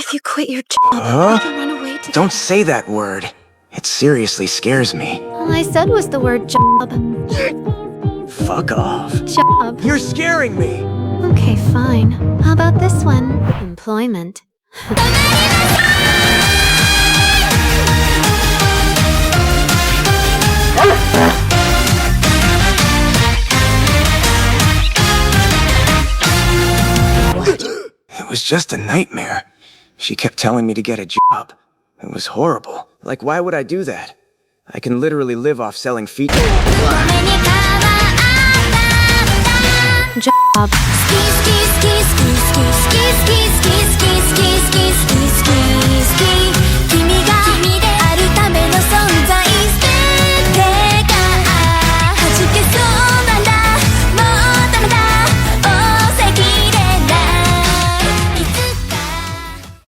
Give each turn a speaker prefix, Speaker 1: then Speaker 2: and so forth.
Speaker 1: If you quit your job, you can run away to...
Speaker 2: Don't say that word. It seriously scares me.
Speaker 1: All I said was the word job.
Speaker 2: Fuck off.
Speaker 1: Job.
Speaker 2: You're scaring me!
Speaker 1: Okay, fine. How about this one? Employment.
Speaker 2: It was just a nightmare. She kept telling me to get a job. It was horrible. Like, why would I do that? I can literally live off selling feet.
Speaker 1: Job.